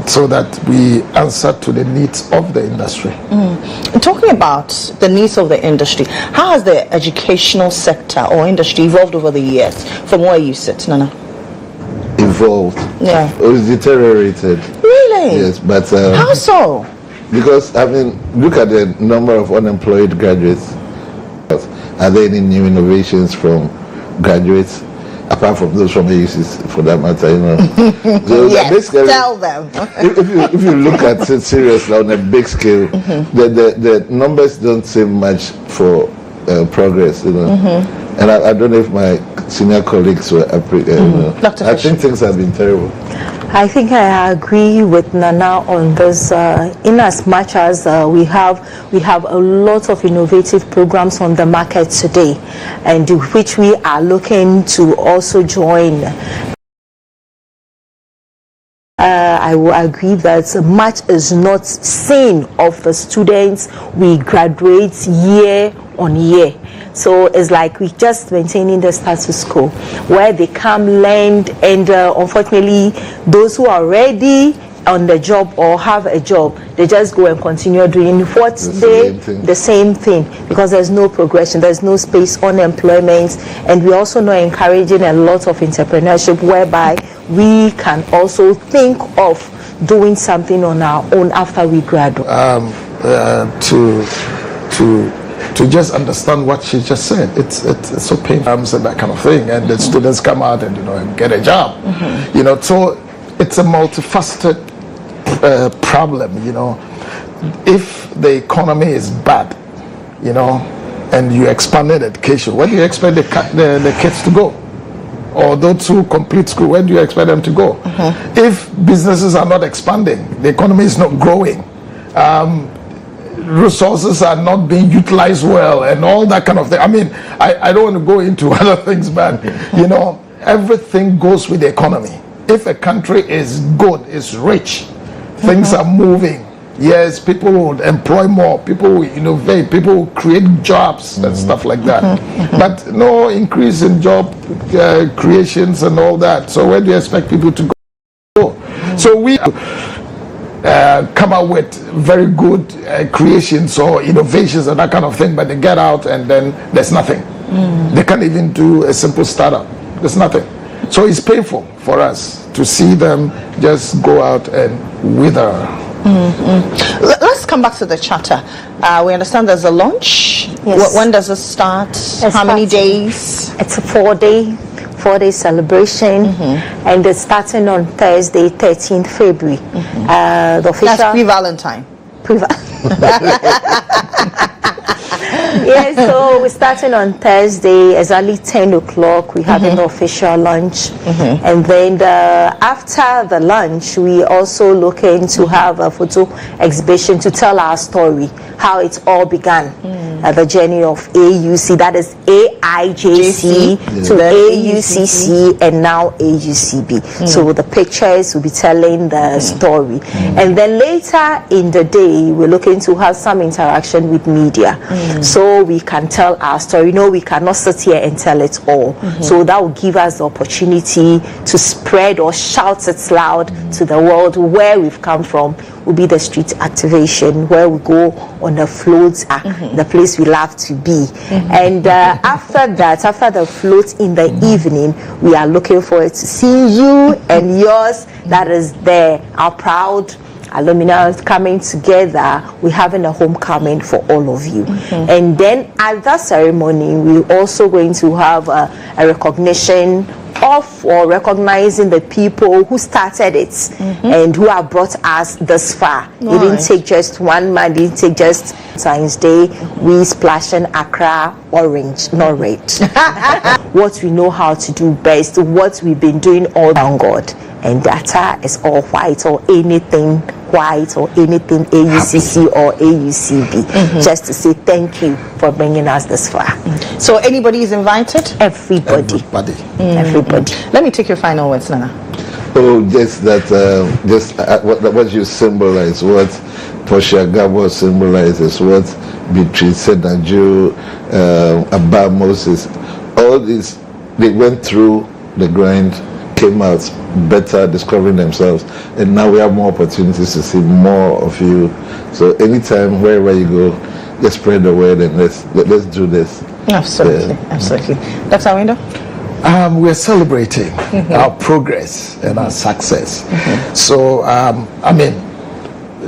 so that we answer to the needs of the industry. Talking about the needs of the industry, how has the educational sector or industry evolved over the years from where you sit, Nana? Evolved. Yeah. It was deteriorated. Really? Yes, but How so? because look at the number of unemployed graduates. Are there any new innovations from graduates, apart from those from AUCs, for that matter? So Yes, basically, tell them. if you look at it seriously on a big scale, the numbers don't say much for progress. And I don't know if my senior colleagues were Dr. I think things have been terrible. I think I agree with Nana on this. In as much as we have a lot of innovative programs on the market today, and which we are looking to also join. I will agree that much is not seen of the students we graduate year on year. So it's like we just maintaining the status quo, where they come, learn, and unfortunately, those who are already on the job or have a job, they just go and continue doing the same thing, because there's no progression, there's no space on employment, and we're also not encouraging a lot of entrepreneurship, whereby we can also think of doing something on our own after we graduate. To just understand what she just said, it's so painful and that kind of thing, and the students come out and get a job. So it's a multifaceted problem. If the economy is bad, and you expanded education, where do you expect the kids to go? Or those who complete school, where do you expect them to go? If businesses are not expanding, the economy is not growing, resources are not being utilized well, and all that kind of thing. I don't want to go into other things, but everything goes with the economy. If a country is good, is rich, things are moving. Yes, people will employ more, people will innovate, people will create jobs and stuff like that. But no increase in job creations and all that. So where do you expect people to go? So we come out with very good creations or innovations and that kind of thing, but they get out and then there's nothing. They can't even do a simple startup. There's nothing. So it's painful for us to see them just go out and wither. Let's come back to the charter. We understand there's a launch. Yes. When does it start? How many days? It's a 4-day celebration, and it's starting on Thursday, 13th February. The official. That's pre-Valentine. Yes, so we're starting on Thursday, exactly 10 o'clock. We're having the official lunch. And then after the lunch, we also looking to have a photo exhibition to tell our story, how it all began. The journey of AUC, that is AIJC to AUCC and now AUCB. So the pictures will be telling the story. And then later in the day, we're looking to have some interaction with media. So we can tell our story. We cannot sit here and tell it all. So that will give us the opportunity to spread or shout it loud to the world where we've come from. Will be the street activation, where we go on the floats, the place we love to be. And after that, after the float in the evening, we are looking forward to seeing you and yours that is there, our proud alumni coming together. We're having a homecoming for all of you. And then at that ceremony, we're also going to have a recognition all for recognizing the people who started it and who have brought us this far. It didn't take just one man, it didn't take just Science Day, we splashing Accra orange, not red. What we know how to do best, what we've been doing all around God. And data is all white or anything white or anything AUCC or AUCB. Just to say thank you for bringing us this far. So anybody is invited? Everybody. Everybody. Let me take your final words, Nana. Oh, just that, what you symbolize, what Portia Gabo symbolizes, what Beatrice Senajo, Abba Moses, all these, they went through the grind, came out better, discovering themselves, and now we have more opportunities to see more of you. So anytime, wherever you go, just spread the word and let's do this. Absolutely, absolutely. Dr. Window? We're celebrating our progress and our success. So, I mean,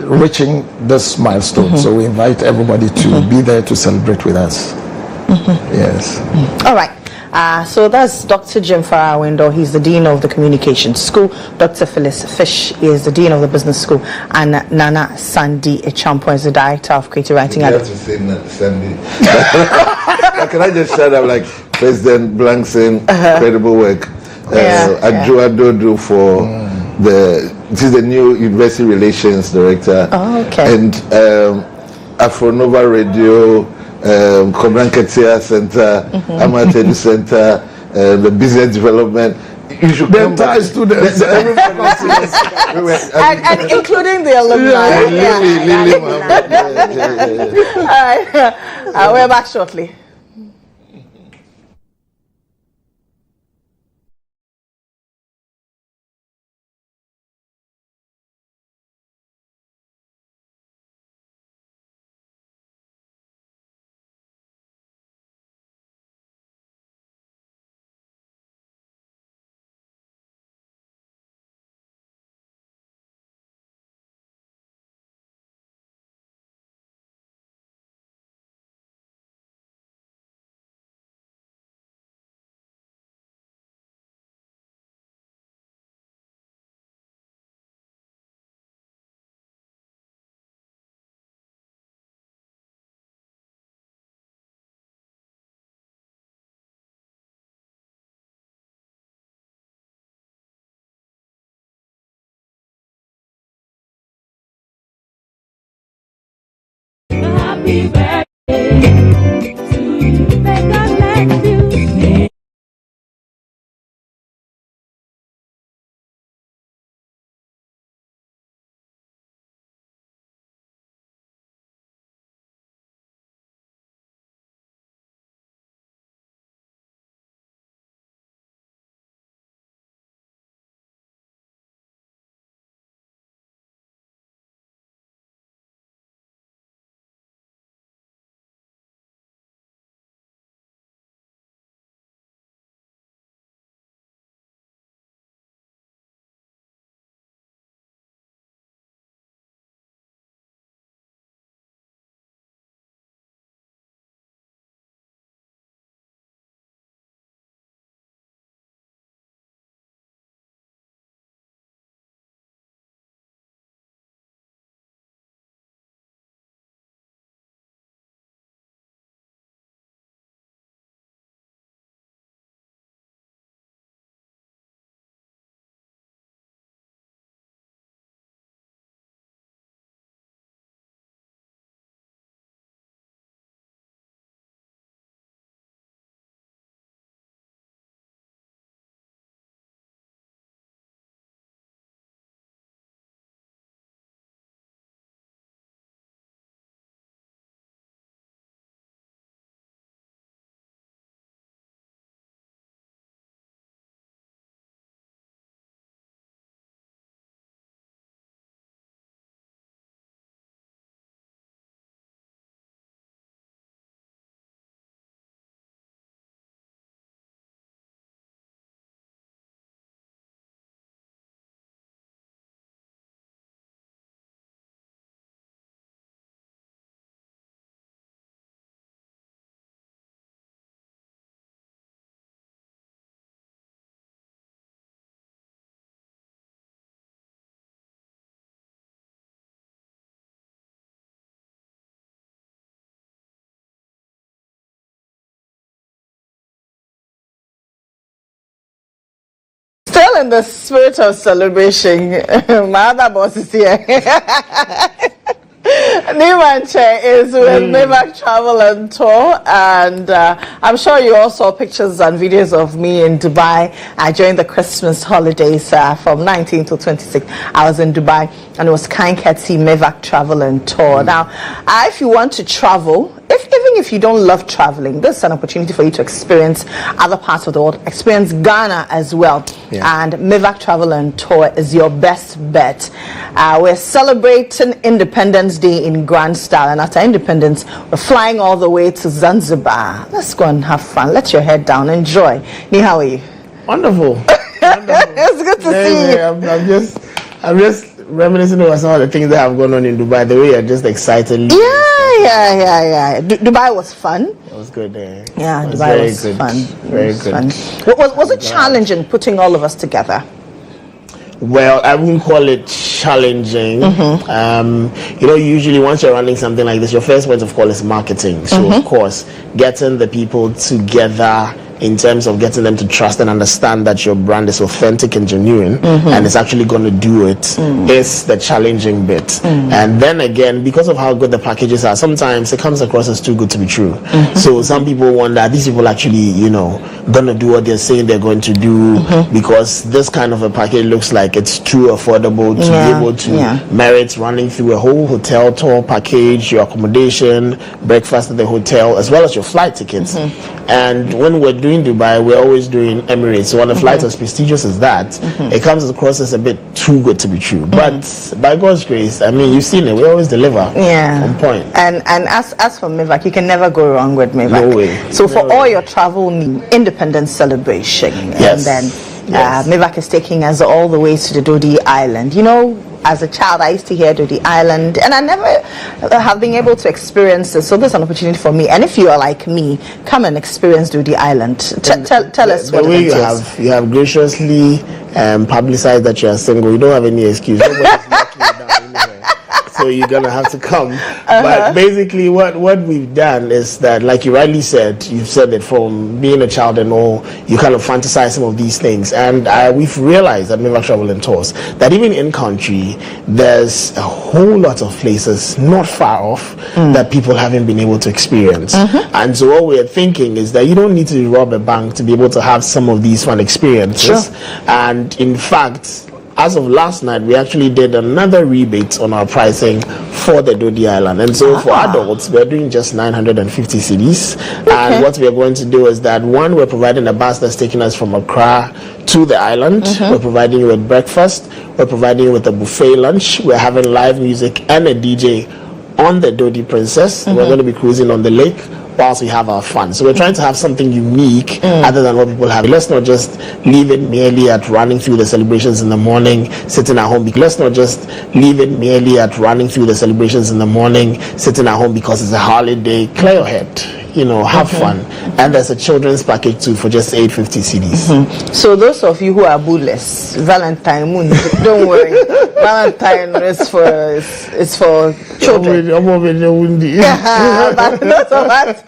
reaching this milestone. So we invite everybody to be there to celebrate with us. Yes. All right. So that's Dr. Jim Farah Window. He's the Dean of the Communications School. Dr. Phyllis Fish is the Dean of the Business School. And Nana Sandy Echampo is the Director of Creative Writing. You have to say Sandy. Can I just shout out like President Blankson, incredible work. Adjoa Dodo for this is the new University Relations Director. Oh, okay. And Afronova Radio, Kobran Ketia Center, Amatedi Center, the Business Development. You should come back. Students. And including the alumni. All right. We're back shortly. Happy birthday to you. May God bless you. Well, in the spirit of celebration, my other boss is here. Nimanche is with Maybach Travel and Tour, and I'm sure you all saw pictures and videos of me in Dubai during the Christmas holidays from 19 to 26. I was in Dubai, and it was kind courtesy Maybach Travel and Tour. Now, if you want to travel, even if you don't love traveling, this is an opportunity for you to experience other parts of the world, experience Ghana as well. And Maybach Travel and Tour is your best bet. We're celebrating Independence Day in grand style, and after Independence, we're flying all the way to Zanzibar. Let's go and have fun. Let your head down. Enjoy. Ni, how are you? Wonderful. It's good to see you. I'm just reminiscing over some of the things that have gone on in Dubai. The way you're just excited. Yeah. Dubai was fun. It was good. Yeah, Dubai was fun. Very good. Fun. Was it challenging putting all of us together? Well, I wouldn't call it challenging. Usually once you're running something like this, your first point of call is marketing. So of course, getting the people together in terms of getting them to trust and understand that your brand is authentic and genuine and it's actually going to do it is the challenging bit. And then again, because of how good the packages are, sometimes it comes across as too good to be true. So some people wonder, these people actually, going to do what they're saying they're going to do, because this kind of a package looks like it's too affordable to be able to merit running through a whole hotel tour package, your accommodation, breakfast at the hotel, as well as your flight tickets. And when we're doing Dubai, we're always doing Emirates. So when a flight as prestigious as that, it comes across as a bit too good to be true. But by God's grace, I mean, you've seen it. We always deliver on point. And as for Maybach, you can never go wrong with Maybach. No way. So for all your travel independence celebration, and then Maybach is taking us all the way to the Dodi Island. As a child, I used to hear Dodi Island, and I never have been able to experience this. So this is an opportunity for me. And if you are like me, come and experience Dodi Island. Tell us what it is. You have graciously publicized that you are single. You don't have any excuse. Nobody's locking you down anywhere. So you're gonna have to come. But basically, what we've done is that, like you rightly said, you've said that from being a child and all, you kind of fantasize some of these things, and we've realized at Maybach Travel and Tours that even in country, there's a whole lot of places not far off that people haven't been able to experience. And so what we're thinking is that you don't need to rob a bank to be able to have some of these fun experiences. And in fact, as of last night, we actually did another rebate on our pricing for the Dodi Island. And so for adults, we're doing just 950 cedis. And what we're going to do is that, one, we're providing a bus that's taking us from Accra to the island. We're providing you with breakfast. We're providing you with a buffet lunch. We're having live music and a DJ on the Dodi Princess. We're going to be cruising on the lake whilst we have our fun. So we're trying to have something unique other than what people have. Let's not just leave it merely at running through the celebrations in the morning, sitting at home. Let's not just leave it merely at running through the celebrations in the morning, sitting at home because it's a holiday. Clear your head. Have fun. And there's a children's package too for just 850 cedis. So those of you who are bootless, Valentine Moon, don't worry. Valentine is for children. But those of us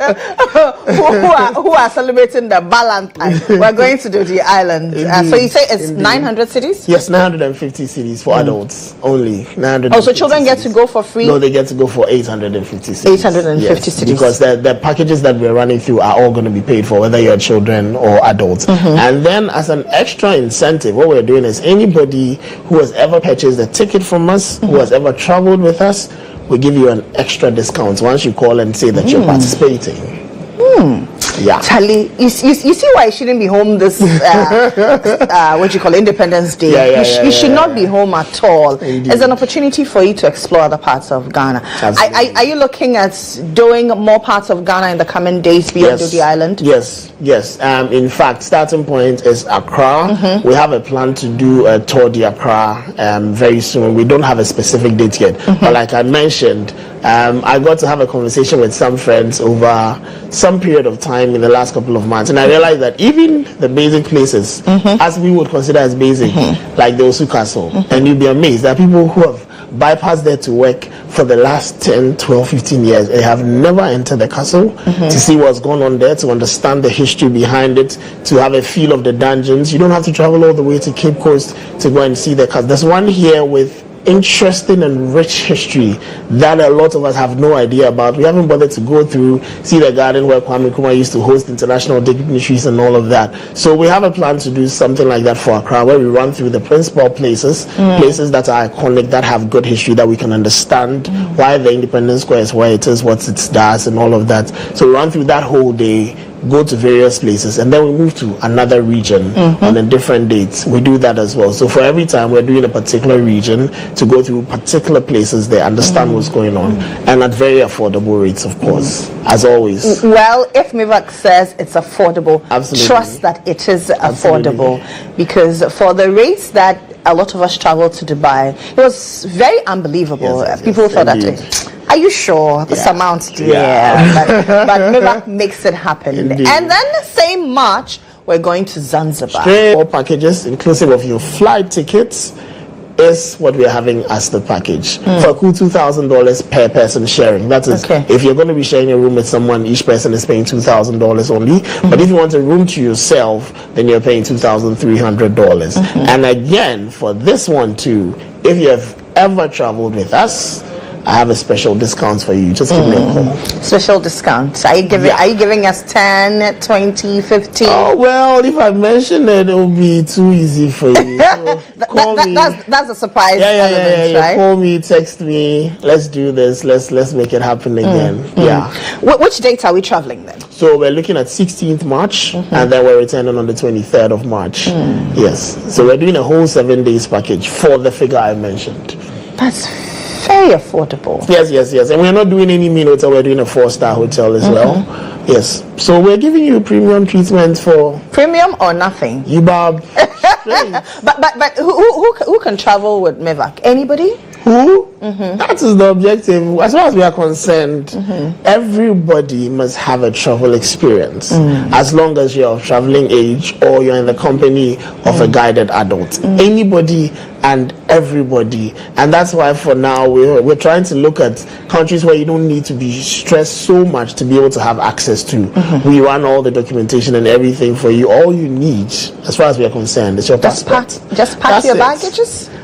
who are celebrating the Valentine, we're going to do the island. So you say it's 900 cities? Yes, 950 cities for adults only. 950. Oh, so children get to go for free? No, they get to go for 850 cities. 850 cities. Because the packages that we're running through are all going to be paid for, whether you're children or adults. And then as an extra incentive, what we're doing is anybody who has ever purchased a ticket from us, who has ever traveled with us, we give you an extra discount once you call and say that you're participating. Yeah. Charlie, you see why you shouldn't be home this Independence Day. You should not be home at all. Indeed. It's an opportunity for you to explore other parts of Ghana. Are you looking at doing more parts of Ghana in the coming days beyond the island? Yes. In fact, starting point is Accra. We have a plan to do a tour de Accra very soon. We don't have a specific date yet, but like I mentioned, I got to have a conversation with some friends over some period of time in the last couple of months, and I realized that even the basic places, as we would consider as basic, like the Osu Castle, and you'd be amazed, there are people who have bypass there to work for the last 10, 12, 15 years. They have never entered the castle to see what's going on there, to understand the history behind it, to have a feel of the dungeons. You don't have to travel all the way to Cape Coast to go and see the castle. There's one here with interesting and rich history that a lot of us have no idea about. We haven't bothered to go through, see the garden where Kwame Nkrumah used to host international dignitaries and all of that. So we have a plan to do something like that for Accra, where we run through the principal places, places that are iconic, that have good history, that we can understand why the Independence Square is where it is, what it does, and all of that. So we run through that whole day, go to various places, and then we move to another region on a different date. We do that as well. So for every time we're doing a particular region to go through particular places, they understand what's going on, and at very affordable rates, of course, as always. Well, if MIVAC says it's affordable, Absolutely. trust that it is affordable, because for the rates that a lot of us travel to Dubai, it was very unbelievable. Yes, People thought indeed. that, are you sure this amount? Yeah. But MIVAC makes it happen. Indeed. And then the same March, we're going to Zanzibar. All packages, inclusive of your flight tickets, is what we're having as the package. For a cool $2,000 per person sharing. That is, Okay. if you're going to be sharing a room with someone, each person is paying $2,000 only. But if you want a room to yourself, then you're paying $2,300. And again, for this one too, if you have ever traveled with us, I have a special discount for you. Just give me a call. Special discount. Are you giving us 10, 20, 15? Oh, well, if I mention it, it will be too easy for you. So call me. That's a surprise element, Yeah. right? Call me, text me. Let's do this. Let's make it happen again. Yeah. Which date are we traveling then? So we're looking at 16th March, and then we're returning on the 23rd of March. Yes. So we're doing a whole 7 days package for the figure I mentioned. That's very affordable. Yes. And we're not doing any mean hotel. We're doing a 4-star hotel as well. Yes. So we're giving you premium treatment for Premium or nothing? you, Bob. But who can travel with MIVAC? Anybody? Who? That is the objective. As far as we are concerned, everybody must have a travel experience, as long as you're of traveling age or you're in the company of a guided adult. Anybody and everybody. And that's why for now we're trying to look at countries where you don't need to be stressed so much to be able to have access to. We run all the documentation and everything for you. All you need, as far as we are concerned, is your passport. Just pack That's your it. baggages?